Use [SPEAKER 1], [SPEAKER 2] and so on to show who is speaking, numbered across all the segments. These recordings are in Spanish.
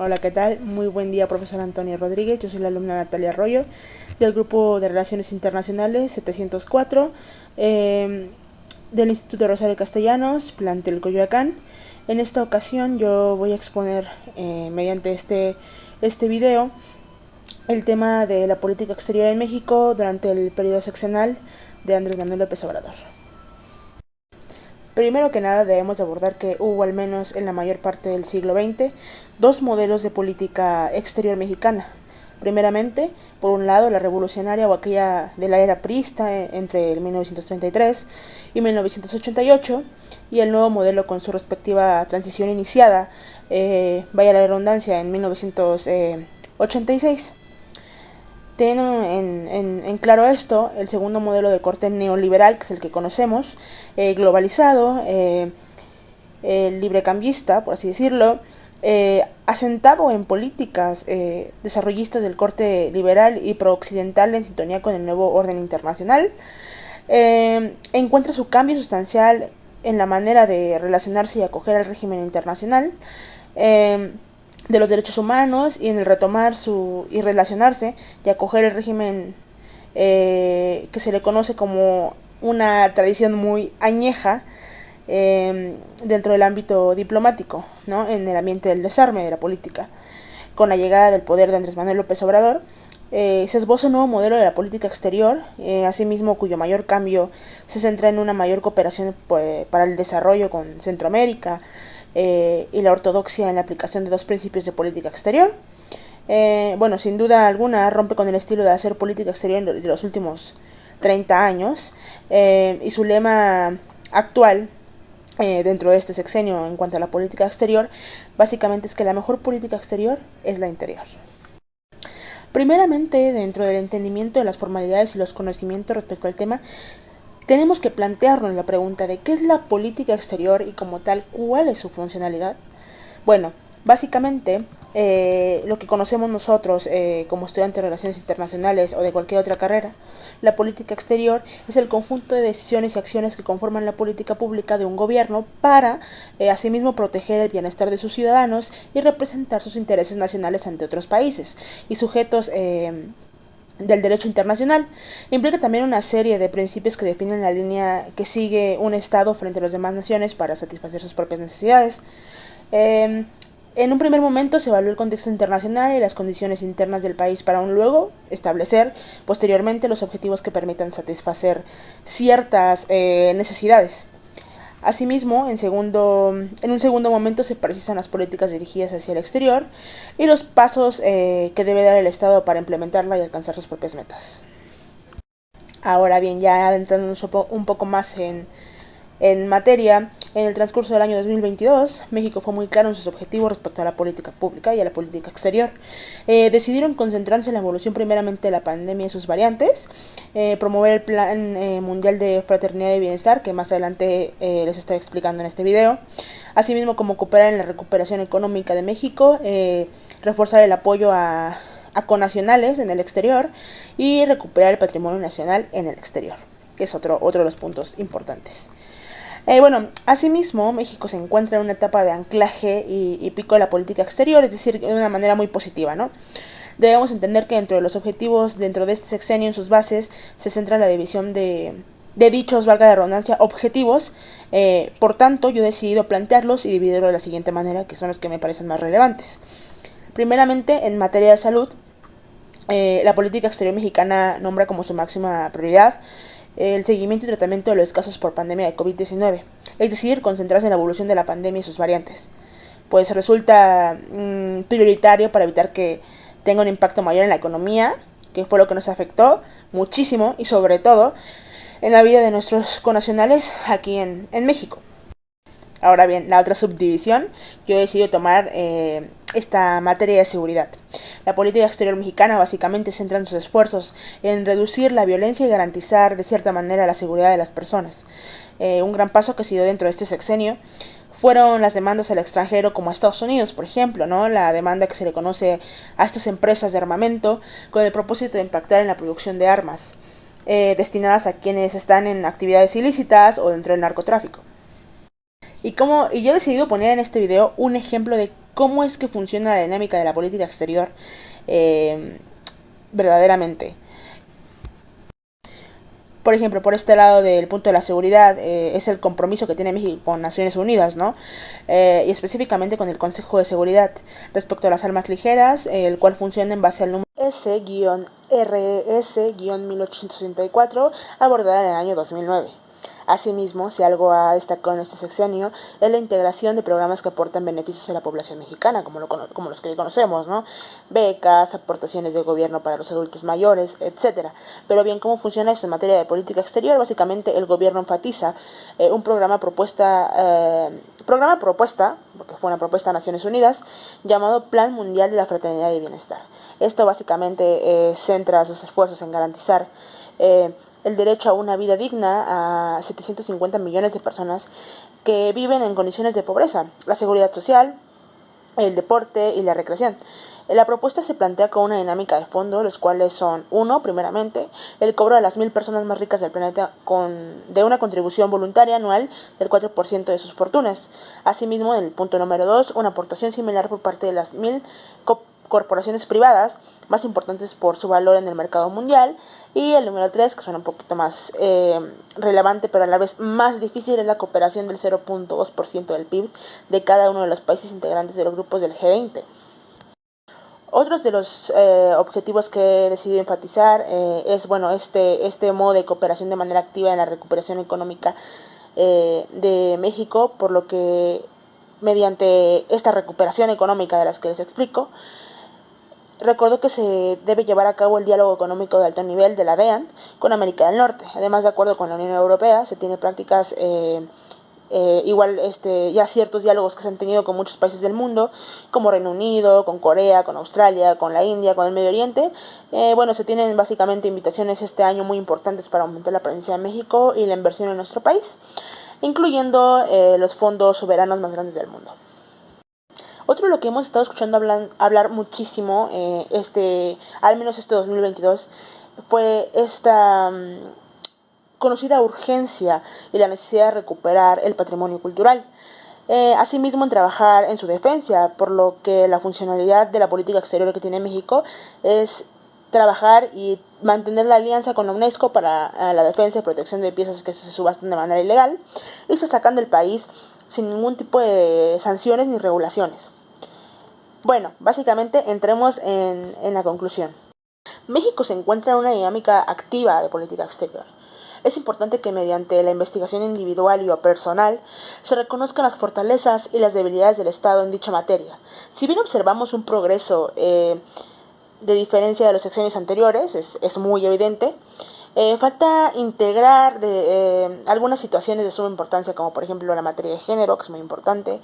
[SPEAKER 1] Hola, ¿qué tal? Muy buen día, profesor Antonio Rodríguez. Yo soy la alumna Natalia Arroyo del Grupo de Relaciones Internacionales 704 del Instituto Rosario Castellanos, plantel Coyoacán. En esta ocasión yo voy a exponer mediante este video el tema de la política exterior en México durante el periodo sexenal de Andrés Manuel López Obrador. Primero que nada debemos abordar que hubo, al menos en la mayor parte del siglo XX, dos modelos de política exterior mexicana. Primeramente, por un lado, la revolucionaria o aquella de la era priista entre el 1933 y 1988, y el nuevo modelo con su respectiva transición iniciada, vaya la redundancia, en 1986. Teniendo en claro esto, el segundo modelo de corte neoliberal, que es el que conocemos, globalizado, librecambista, por así decirlo, asentado en políticas desarrollistas del corte liberal y prooccidental en sintonía con el nuevo orden internacional, encuentra su cambio sustancial en la manera de relacionarse y acoger al régimen internacional, de los derechos humanos, y en el retomar y relacionarse y acoger el régimen que se le conoce como una tradición muy añeja dentro del ámbito diplomático, ¿no? En el ambiente del desarme de la política. Con la llegada del poder de Andrés Manuel López Obrador, se esboza un nuevo modelo de la política exterior, asimismo cuyo mayor cambio se centra en una mayor cooperación para el desarrollo con Centroamérica, y la ortodoxia en la aplicación de dos principios de política exterior. Bueno, sin duda alguna rompe con el estilo de hacer política exterior de los últimos 30 años, y su lema actual dentro de este sexenio en cuanto a la política exterior básicamente es que la mejor política exterior es la interior. Primeramente, dentro del entendimiento de las formalidades y los conocimientos respecto al tema, tenemos que plantearnos la pregunta de qué es la política exterior y, como tal, cuál es su funcionalidad. Bueno, básicamente lo que conocemos nosotros como estudiantes de relaciones internacionales o de cualquier otra carrera, la política exterior es el conjunto de decisiones y acciones que conforman la política pública de un gobierno para asimismo proteger el bienestar de sus ciudadanos y representar sus intereses nacionales ante otros países y sujetos del derecho internacional. Implica también una serie de principios que definen la línea que sigue un Estado frente a las demás naciones para satisfacer sus propias necesidades. En un primer momento se evalúa el contexto internacional y las condiciones internas del país para luego establecer posteriormente los objetivos que permitan satisfacer ciertas necesidades. Asimismo, en un segundo momento se precisan las políticas dirigidas hacia el exterior y los pasos que debe dar el Estado para implementarla y alcanzar sus propias metas. Ahora bien, ya adentrándonos un poco más en materia, en el transcurso del año 2022, México fue muy claro en sus objetivos respecto a la política pública y a la política exterior. Decidieron concentrarse en la evolución primeramente de la pandemia y sus variantes, promover el Plan Mundial de Fraternidad y Bienestar, que más adelante les estaré explicando en este video, asimismo como cooperar en la recuperación económica de México, reforzar el apoyo a conacionales en el exterior y recuperar el patrimonio nacional en el exterior, que es otro de los puntos importantes. Bueno, asimismo, México se encuentra en una etapa de anclaje y pico de la política exterior, es decir, de una manera muy positiva, ¿no? Debemos entender que dentro de los objetivos, dentro de este sexenio, en sus bases, se centra la división de dichos, valga la redundancia, objetivos. Por tanto, yo he decidido plantearlos y dividirlos de la siguiente manera, que son los que me parecen más relevantes. Primeramente, en materia de salud, la política exterior mexicana nombra como su máxima prioridad el seguimiento y tratamiento de los casos por pandemia de COVID-19, es decir, concentrarse en la evolución de la pandemia y sus variantes, pues resulta prioritario para evitar que tenga un impacto mayor en la economía, que fue lo que nos afectó muchísimo, y sobre todo en la vida de nuestros connacionales aquí en México. Ahora bien, la otra subdivisión, yo he decidido tomar esta materia de seguridad. La política exterior mexicana básicamente centra sus esfuerzos en reducir la violencia y garantizar de cierta manera la seguridad de las personas. Un gran paso que se dio dentro de este sexenio fueron las demandas al extranjero, como a Estados Unidos, por ejemplo, ¿no? La demanda que se le conoce a estas empresas de armamento con el propósito de impactar en la producción de armas destinadas a quienes están en actividades ilícitas o dentro del narcotráfico. Y yo he decidido poner en este video un ejemplo de cómo es que funciona la dinámica de la política exterior verdaderamente. Por ejemplo, por este lado del punto de la seguridad, es el compromiso que tiene México con Naciones Unidas, ¿no? Y específicamente con el Consejo de Seguridad respecto a las armas ligeras, el cual funciona en base al número S-RS-1864, abordada en el año 2009. Asimismo, si algo ha destacado en este sexenio es la integración de programas que aportan beneficios a la población mexicana, como los que conocemos, ¿no? Becas, aportaciones de gobierno para los adultos mayores, etcétera. Pero bien, ¿cómo funciona esto en materia de política exterior? Básicamente, el gobierno enfatiza un programa propuesta, porque fue una propuesta a Naciones Unidas, llamado Plan Mundial de la Fraternidad y Bienestar. Esto básicamente centra sus esfuerzos en garantizar el derecho a una vida digna a 750 millones de personas que viven en condiciones de pobreza, la seguridad social, el deporte y la recreación. La propuesta se plantea con una dinámica de fondo, los cuales son: 1. Primeramente, el cobro a las 1,000 personas más ricas del planeta de una contribución voluntaria anual del 4% de sus fortunas. Asimismo, en el punto número 2, una aportación similar por parte de las 1,000 corporaciones privadas más importantes por su valor en el mercado mundial. Y el número 3, que suena un poquito más relevante pero a la vez más difícil, es la cooperación del 0.2% del PIB de cada uno de los países integrantes de los grupos del G20. Otros de los objetivos que he decidido enfatizar es este modo de cooperación de manera activa en la recuperación económica de México, por lo que mediante esta recuperación económica de las que les explico, recuerdo que se debe llevar a cabo el diálogo económico de alto nivel de la DEAN con América del Norte. Además, de acuerdo con la Unión Europea, se tiene prácticas ya ciertos diálogos que se han tenido con muchos países del mundo, como Reino Unido, con Corea, con Australia, con la India, con el Medio Oriente. Se tienen básicamente invitaciones este año muy importantes para aumentar la presencia de México y la inversión en nuestro país, incluyendo los fondos soberanos más grandes del mundo. Otro de lo que hemos estado escuchando hablar muchísimo, al menos este 2022, fue esta conocida urgencia y la necesidad de recuperar el patrimonio cultural. Asimismo, en trabajar en su defensa, por lo que la funcionalidad de la política exterior que tiene México es trabajar y mantener la alianza con la UNESCO para la defensa y protección de piezas que se subastan de manera ilegal y se sacan del país sin ningún tipo de sanciones ni regulaciones. Bueno, básicamente entremos en la conclusión. México se encuentra en una dinámica activa de política exterior. Es importante que mediante la investigación individual y o personal se reconozcan las fortalezas y las debilidades del Estado en dicha materia. Si bien observamos un progreso de diferencia de los sexenios anteriores, es muy evidente, falta integrar algunas situaciones de suma importancia, como por ejemplo la materia de género, que es muy importante,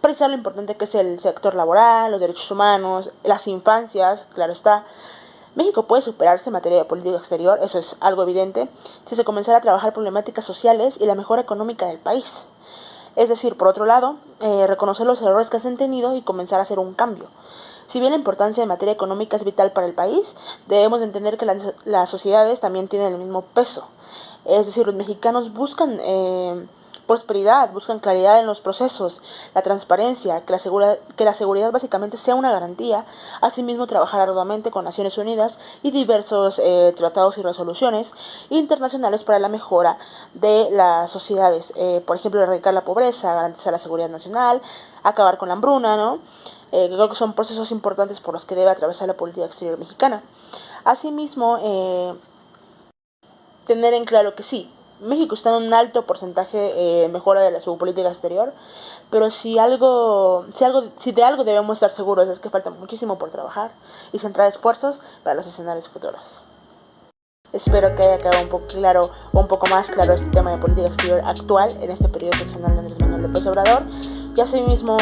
[SPEAKER 1] precisar lo importante que es el sector laboral, los derechos humanos, las infancias, claro está. México puede superarse en materia de política exterior, eso es algo evidente, si se comenzara a trabajar problemáticas sociales y la mejora económica del país. Es decir, por otro lado, reconocer los errores que se han tenido y comenzar a hacer un cambio. Si bien la importancia en materia económica es vital para el país, debemos de entender que las sociedades también tienen el mismo peso. Es decir, los mexicanos buscan prosperidad, buscan claridad en los procesos, la transparencia, que la seguridad básicamente sea una garantía. Asimismo, trabajar arduamente con Naciones Unidas y diversos tratados y resoluciones internacionales para la mejora de las sociedades. Por ejemplo, erradicar la pobreza, garantizar la seguridad nacional, acabar con la hambruna, ¿no? Creo que son procesos importantes por los que debe atravesar la política exterior mexicana. Asimismo, tener en claro que sí, México está en un alto porcentaje de mejora de su política exterior, pero si de algo debemos estar seguros es que falta muchísimo por trabajar y centrar esfuerzos para los escenarios futuros. Espero que haya quedado un poco más claro este tema de política exterior actual en este periodo seccional de Andrés Manuel López Obrador, y asimismo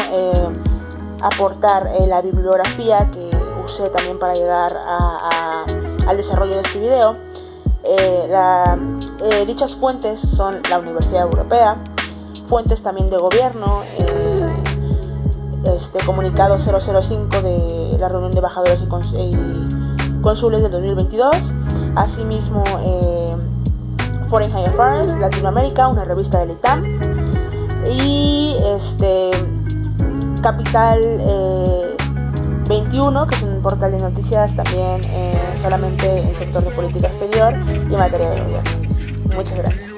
[SPEAKER 1] aportar la bibliografía que usé también para llegar al desarrollo de este video. Dichas fuentes son la Universidad Europea, fuentes también de gobierno, comunicado 005 de la reunión de embajadores y cónsules del 2022, asimismo Foreign Affairs Latinoamérica, una revista del ITAM, y Capital 21, que es un portal de noticias también solamente en sector de política exterior y en materia de gobierno. Muchas gracias.